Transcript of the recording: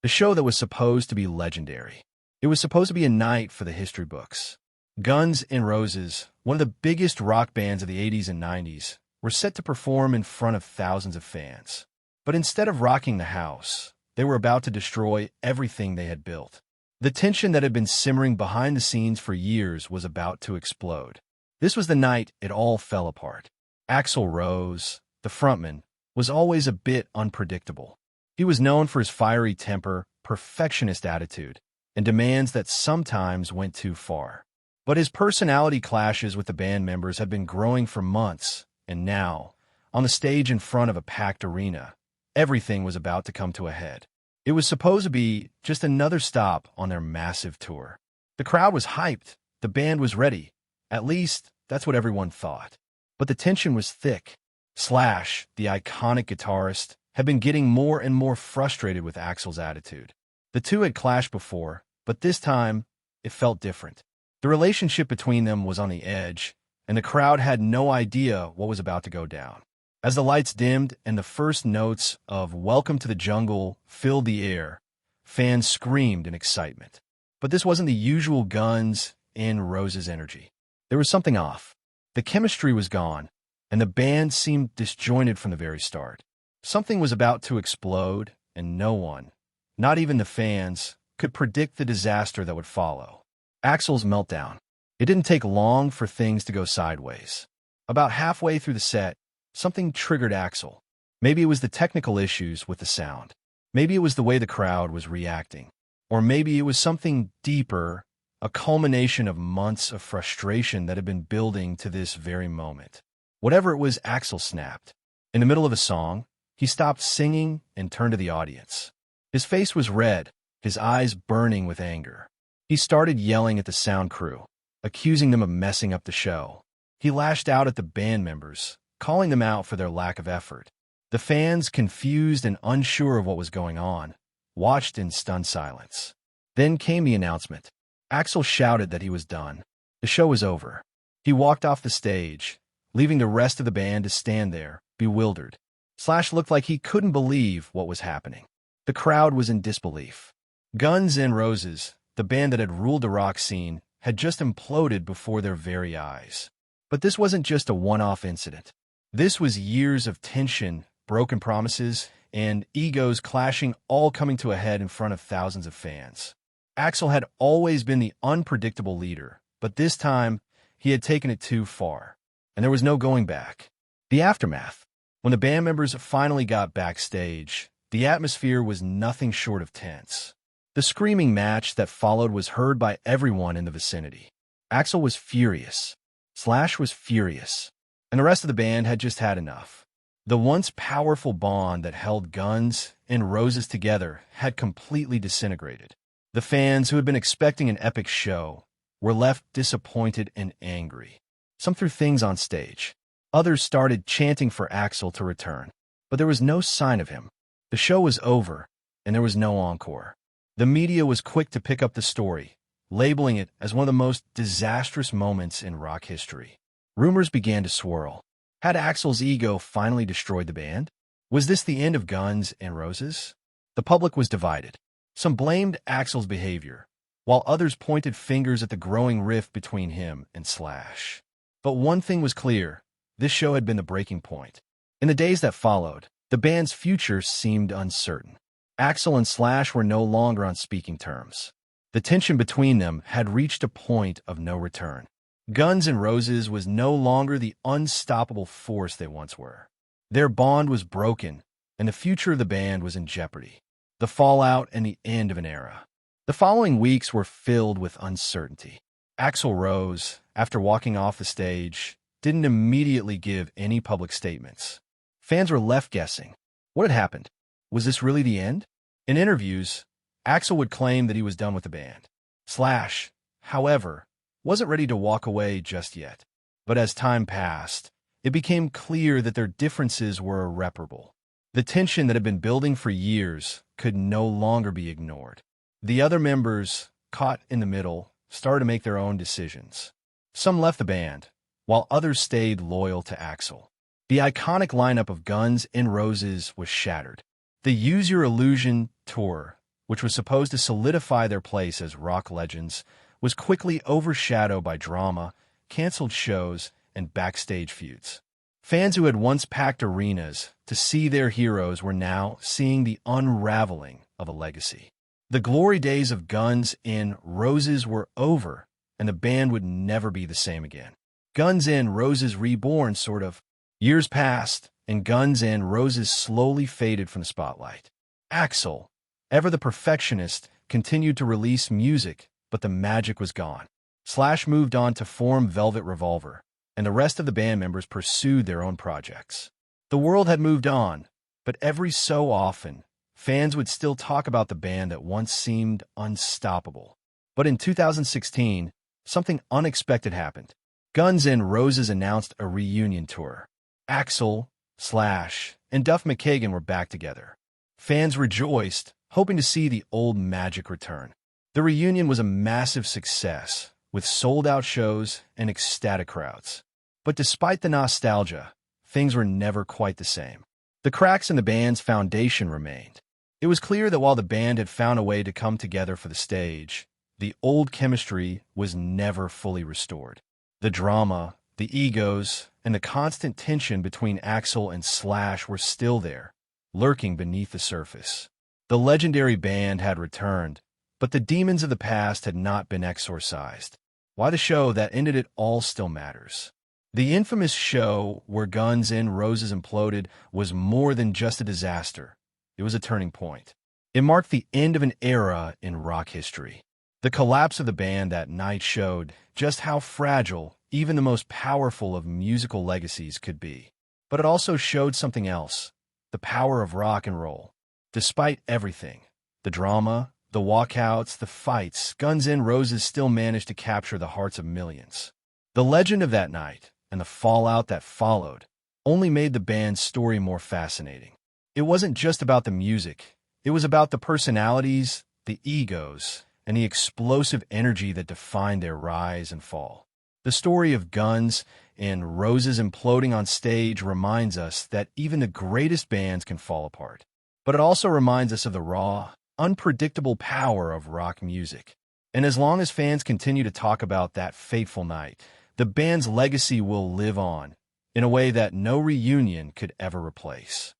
The show that was supposed to be legendary. It was supposed to be a night for the history books. Guns N' Roses, one of the biggest rock bands of the 80s and 90s, were set to perform in front of thousands of fans. But instead of rocking the house, they were about to destroy everything they had built. The tension that had been simmering behind the scenes for years was about to explode. This was the night it all fell apart. Axl Rose, the frontman, was always a bit unpredictable. He was known for his fiery temper, perfectionist attitude, and demands that sometimes went too far. But his personality clashes with the band members had been growing for months, and now, on the stage in front of a packed arena, everything was about to come to a head. It was supposed to be just another stop on their massive tour. The crowd was hyped. The band was ready. At least, that's what everyone thought. But the tension was thick. Slash, the iconic guitarist, had been getting more and more frustrated with Axl's attitude. The two had clashed before, but this time, it felt different. The relationship between them was on the edge, and the crowd had no idea what was about to go down. As the lights dimmed and the first notes of Welcome to the Jungle filled the air, fans screamed in excitement. But this wasn't the usual Guns N' Roses energy. There was something off. The chemistry was gone, and the band seemed disjointed from the very start. Something was about to explode, and no one, not even the fans, could predict the disaster that would follow. Axl's meltdown. It didn't take long for things to go sideways. About halfway through the set, something triggered Axl. Maybe it was the technical issues with the sound. Maybe it was the way the crowd was reacting. Or maybe it was something deeper, a culmination of months of frustration that had been building to this very moment. Whatever it was, Axl snapped. In the middle of a song, he stopped singing and turned to the audience. His face was red, his eyes burning with anger. He started yelling at the sound crew, accusing them of messing up the show. He lashed out at the band members, calling them out for their lack of effort. The fans, confused and unsure of what was going on, watched in stunned silence. Then came the announcement. Axl shouted that he was done. The show was over. He walked off the stage, leaving the rest of the band to stand there, bewildered. Slash looked like he couldn't believe what was happening. The crowd was in disbelief. Guns N' Roses, the band that had ruled the rock scene, had just imploded before their very eyes. But this wasn't just a one-off incident. This was years of tension, broken promises, and egos clashing, all coming to a head in front of thousands of fans. Axl had always been the unpredictable leader, but this time, he had taken it too far, and there was no going back. The aftermath. When the band members finally got backstage, the atmosphere was nothing short of tense. The screaming match that followed was heard by everyone in the vicinity. Axl was furious. Slash was furious. And the rest of the band had just had enough. The once powerful bond that held Guns N' Roses together had completely disintegrated. The fans, who had been expecting an epic show, were left disappointed and angry. Some threw things on stage. Others started chanting for Axl to return. But there was no sign of him. The show was over, and there was no encore. The media was quick to pick up the story, labeling it as one of the most disastrous moments in rock history. Rumors began to swirl. Had Axl's ego finally destroyed the band? Was this the end of Guns N' Roses? The public was divided. Some blamed Axl's behavior, while others pointed fingers at the growing rift between him and Slash. But one thing was clear. This show had been the breaking point. In the days that followed, the band's future seemed uncertain. Axl and Slash were no longer on speaking terms. The tension between them had reached a point of no return. Guns N' Roses was no longer the unstoppable force they once were. Their bond was broken, and the future of the band was in jeopardy. The fallout and the end of an era. The following weeks were filled with uncertainty. Axl Rose, after walking off the stage, didn't immediately give any public statements. Fans were left guessing. What had happened? Was this really the end? In interviews, Axl would claim that he was done with the band. Slash, however, wasn't ready to walk away just yet. But as time passed, it became clear that their differences were irreparable. The tension that had been building for years could no longer be ignored. The other members, caught in the middle, started to make their own decisions. Some left the band, while others stayed loyal to Axl. The iconic lineup of Guns N' Roses was shattered. The Use Your Illusion tour, which was supposed to solidify their place as rock legends, was quickly overshadowed by drama, canceled shows, and backstage feuds. Fans who had once packed arenas to see their heroes were now seeing the unraveling of a legacy. The glory days of Guns N' Roses were over, and the band would never be the same again. Guns N' Roses reborn, sort of. Years passed, and Guns N' Roses slowly faded from the spotlight. Axl, ever the perfectionist, continued to release music, but the magic was gone. Slash moved on to form Velvet Revolver, and the rest of the band members pursued their own projects. The world had moved on, but every so often, fans would still talk about the band that once seemed unstoppable. But in 2016, something unexpected happened. Guns N' Roses announced a reunion tour. Axl, Slash, and Duff were back together. Fans rejoiced, hoping to see the old magic return. The reunion was a massive success, with sold-out shows and ecstatic crowds. But despite the nostalgia, things were never quite the same. The cracks in the band's foundation remained. It was clear that while the band had found a way to come together for the stage, the old chemistry was never fully restored. The drama, the egos, and the constant tension between Axl and Slash were still there, lurking beneath the surface. The legendary band had returned, but the demons of the past had not been exorcised. Why the show that ended it all still matters. The infamous show where Guns N' Roses imploded was more than just a disaster. It was a turning point. It marked the end of an era in rock history. The collapse of the band that night showed just how fragile even the most powerful of musical legacies could be. But it also showed something else, the power of rock and roll. Despite everything, the drama, the walkouts, the fights, Guns N' Roses still managed to capture the hearts of millions. The legend of that night, and the fallout that followed, only made the band's story more fascinating. It wasn't just about the music. It was about the personalities, the egos, and the explosive energy that defined their rise and fall. The story of Guns N' Roses imploding on stage reminds us that even the greatest bands can fall apart. But it also reminds us of the raw, unpredictable power of rock music. And as long as fans continue to talk about that fateful night, the band's legacy will live on in a way that no reunion could ever replace.